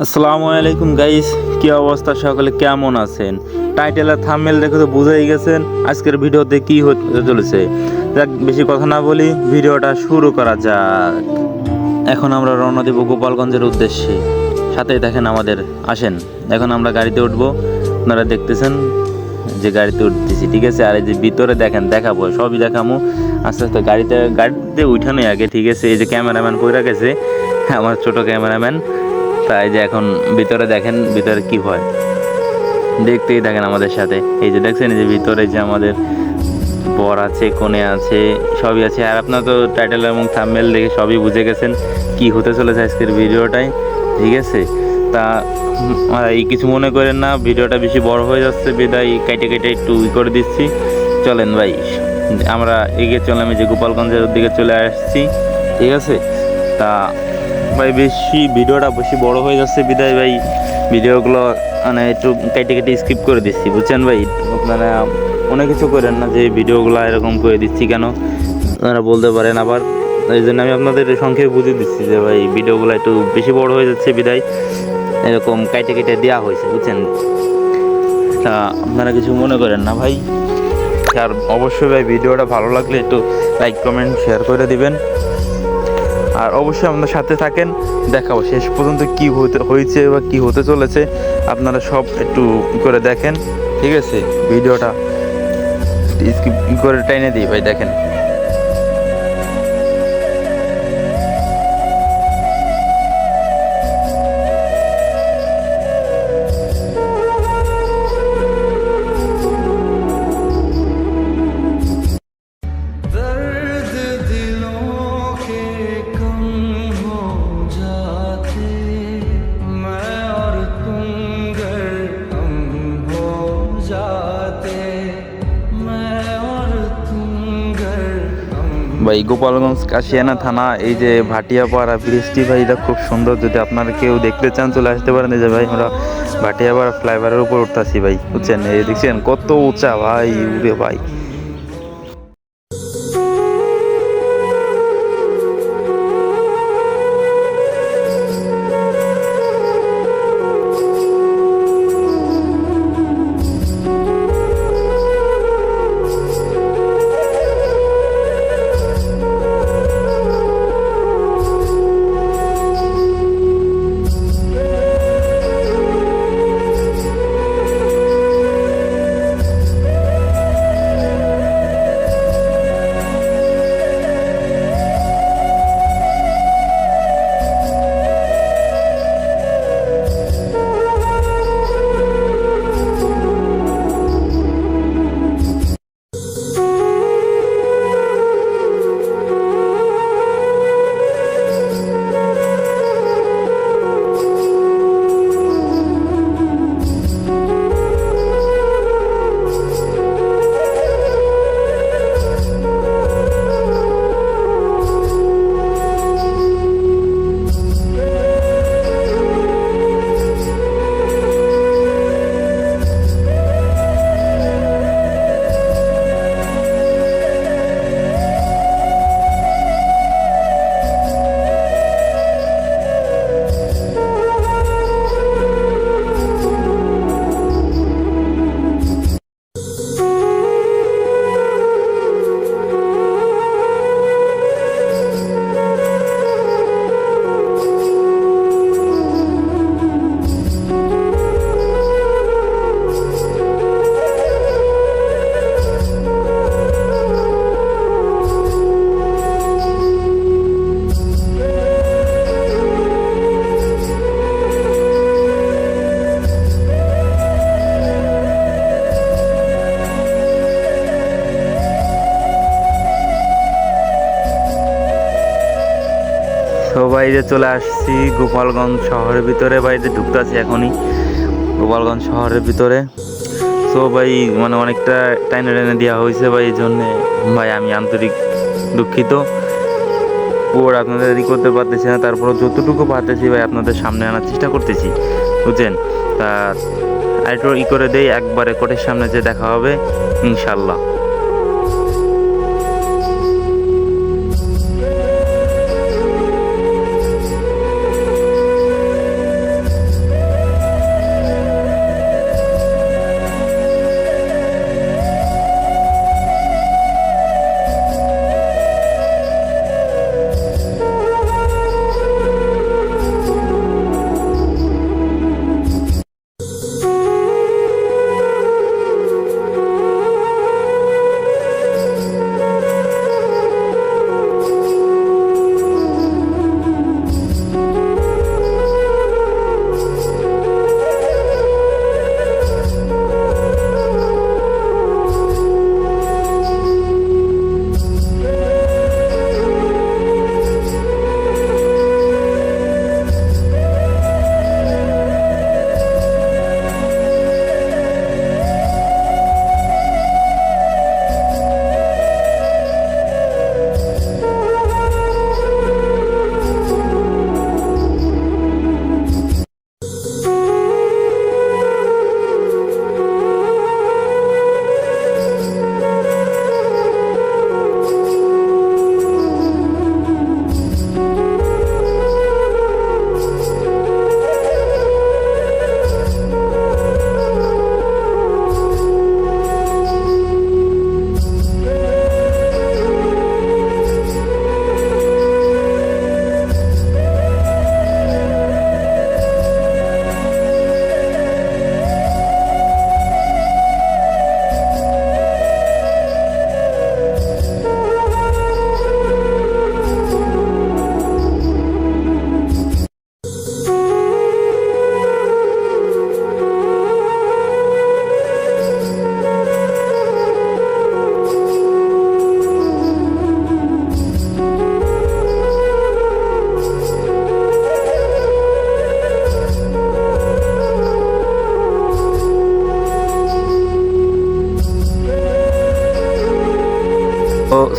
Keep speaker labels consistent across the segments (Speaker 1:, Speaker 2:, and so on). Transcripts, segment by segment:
Speaker 1: আসসালামু আলাইকুম গাইস, কি অবস্থা? সকলে কেমন আছেন? টাইটেল আর থাম্বনেল দেখে তো বুঝেই গেছেন আজকের ভিডিওতে কি হতে চলেছে। যাক, বেশি কথা না বলি, ভিডিওটা শুরু করা যাক। এখন আমরা রওনা দেব গোপালগঞ্জের উদ্দেশ্যে। সাথেই দেখেন আমাদের, আসেন। এখন আমরা গাড়িতে উঠবো, আপনারা দেখতেছেন যে গাড়িতে উঠতেছি, ঠিক আছে। আর এই যে ভিতরে দেখেন, দেখাবো, সবই দেখাবো আস্তে আস্তে। গাড়িতে উঠানোই আগে, ঠিক আছে। এই যে ক্যামেরাম্যান পইরা গেছে, আমার ছোট ক্যামেরাম্যান। তাই যে এখন ভিতরে দেখেন, ভিতরে কি হয় দেখতেই থাকেন আমাদের সাথে। এই যে দেখছেন, এই যে ভিতরে যে আমাদের বর আছে, কোণে আছে, সবই আছে। আর আপনার তো টাইটেল এবং থাম্বনেল দেখে সবই বুঝে গেছেন কি হতে চলেছে আজকের ভিডিওটাই, ঠিক আছে। তা এই কিছু মনে করেন না, ভিডিওটা বেশি বড় হয়ে যাচ্ছে, বিদায় কেটে কেটে একটু করে দিচ্ছি। চলেন ভাই, আমরা এগিয়ে চললাম, এই যে গোপালগঞ্জের দিকে চলে আসছি, ঠিক আছে। তা ভাই, ভিডিওটা বেশি বড় হয়ে যাচ্ছে, বিদায় ভাই ভিডিওগুলো মানে একটু কেটে কেটে স্কিপ করে দিচ্ছি, বুঝছেন ভাই। আপনারা অনেক কিছু করেন না যে ভিডিওগুলো এরকম করে দিচ্ছি কেন, আপনারা বলতে পারেন আবার। এই জন্য আমি আপনাদের সংক্ষেপে বুঝিয়ে দিচ্ছি যে ভাই ভিডিওগুলো একটু বেশি বড় হয়ে যাচ্ছে, বিদায় এরকম কেটে কেটে দেওয়া হয়েছে, বুঝছেন। তা আপনারা কিছু মনে করেন না ভাই। আর অবশ্যই ভাই ভিডিওটা ভালো লাগলে একটু লাইক কমেন্ট শেয়ার করে দিবেন। আর অবশ্যই আপনার সাথে থাকেন, দেখাবো শেষ পর্যন্ত কি হয়েছে বা কি হতে চলেছে, আপনারা সব একটু করে দেখেন, ঠিক আছে। ভিডিওটা স্কিপ করে টেনে দিই ভাই, দেখেন।
Speaker 2: दर्द दिलों के कम हो जाते, मैं और तुम गर हम हो जाते, मैं और तुम गर हम।
Speaker 1: ভাই গোপালগঞ্জ কাশিয়ানা থানা, এই যে ভাটিয়াপাড়া ব্রিজটি ভাই, এটা খুব সুন্দর। যদি আপনারা কেউ দেখতে চান চলে আসতে পারেন। এই যে ভাই আমরা ভাটিয়াপাড়া ফ্লাইওভারের উপর উঠতেছি ভাই, বুঝছেন। এই দেখছেন কত উঁচা ভাই, উড়ে ভাই। তো ভাই যে চলে আসছি গোপালগঞ্জ শহরের ভিতরে, ভাই যে ঢুকতেছি এখনই গোপালগঞ্জ শহরের ভিতরে। তো ভাই মানে অনেকটা টাইনে টাইনে দেওয়া হয়েছে ভাই, এই জন্যে ভাই আমি আন্তরিক দুঃখিত। পুরো আপনাদের ই করতে পারতেছি না, তারপরে যতটুকু পারতেছি ভাই আপনাদের সামনে আনার চেষ্টা করতেছি, বুঝছেন। তা আরেকটু করে দেই, একবারে কোর্টের সামনে যে দেখা হবে ইনশাল্লাহ।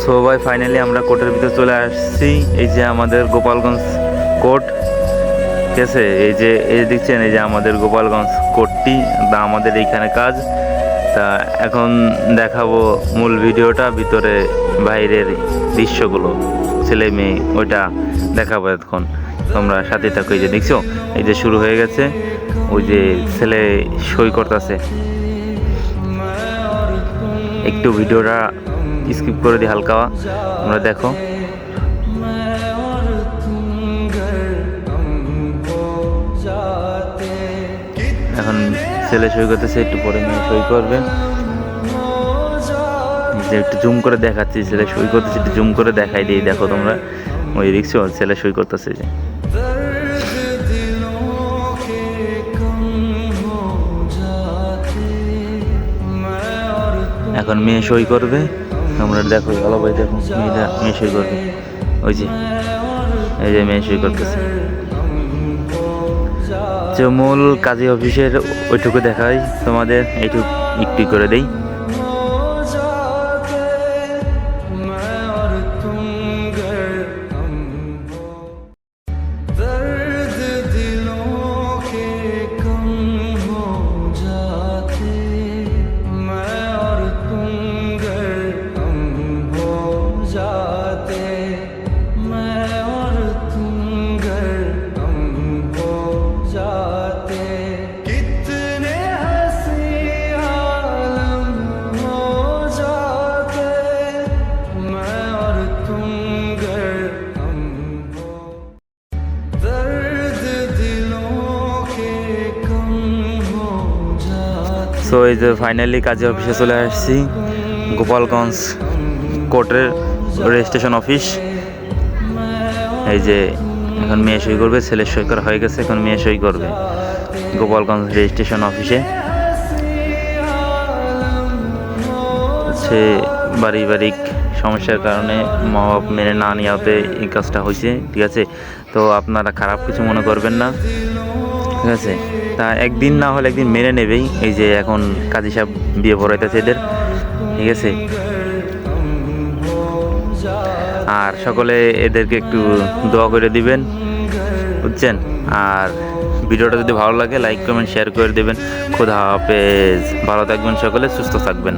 Speaker 1: সো ভাই ফাইনালি আমরা কোর্টের ভিতরে চলে আসছি। এই যে আমাদের গোপালগঞ্জ কোর্ট, ঠিক আছে। এই দেখছেন, এই যে আমাদের গোপালগঞ্জ কোর্টটি, তা আমাদের এইখানে কাজ। তা এখন দেখাবো মূল ভিডিওটা, ভিতরে বাইরের দৃশ্যগুলো, ছেলে মেয়ে, ওইটা দেখাবো এখন। তোমরা সাথে থাকো। এই যে দেখছো, এই যে শুরু হয়ে গেছে, ওই যে ছেলে সই করতেছে। একটু ভিডিওটা স্কিপ করে দিই হালকা, তোমরা দেখো। এখন ছেলে সই করতেছে, একটু পরে মেয়ে সই করবে। যে একটু জুম করে দেখাচ্ছি, ছেলে সই করতেছে, একটু জুম করে দেখাই দিই, দেখো তোমরা। ওই দেখছো, ছেলে সই করতেছে। যে এখন মেয়ে সই করবে, তোমরা দেখো। ভালো ভাই দেখো, মেয়ে সই করবে। ওই যে এই যে মেয়ে সই করতেছে। যে মূল কাজী অফিসের ওইটুকু দেখাই তোমাদের, এইটুকু একটু করে দেই। সো এই যে ফাইনালি কাজী অফিসে চলে আসছি, গোপালগঞ্জ কোর্টের রেজিস্ট্রেশন অফিস। এই যে এখন মেয়ে সই করবে, ছেলে সই করা হয়ে গেছে, এখন মেয়ে সই করবে গোপালগঞ্জ রেজিস্ট্রেশন অফিসে। হচ্ছে পারিবারিক সমস্যার কারণে মা বাপ মেনে না নেওয়াতে এই কাজটা হয়েছে, ঠিক আছে। তো আপনারা খারাপ কিছু মনে করবেন না, ঠিক আছে। তা একদিন না হলে একদিন মেনে নেবেই। এই যে এখন কাজী সাহেব বিয়ে পড়াইতেছে এদের, ঠিক আছে। আর সকলে এদেরকে একটু দোয়া করে দিবেন, বুঝছেন। আর ভিডিওটা যদি ভালো লাগে লাইক কমেন্ট শেয়ার করে দেবেন। খোদা হাফেজ, ভালো থাকবেন সকলে, সুস্থ থাকবেন।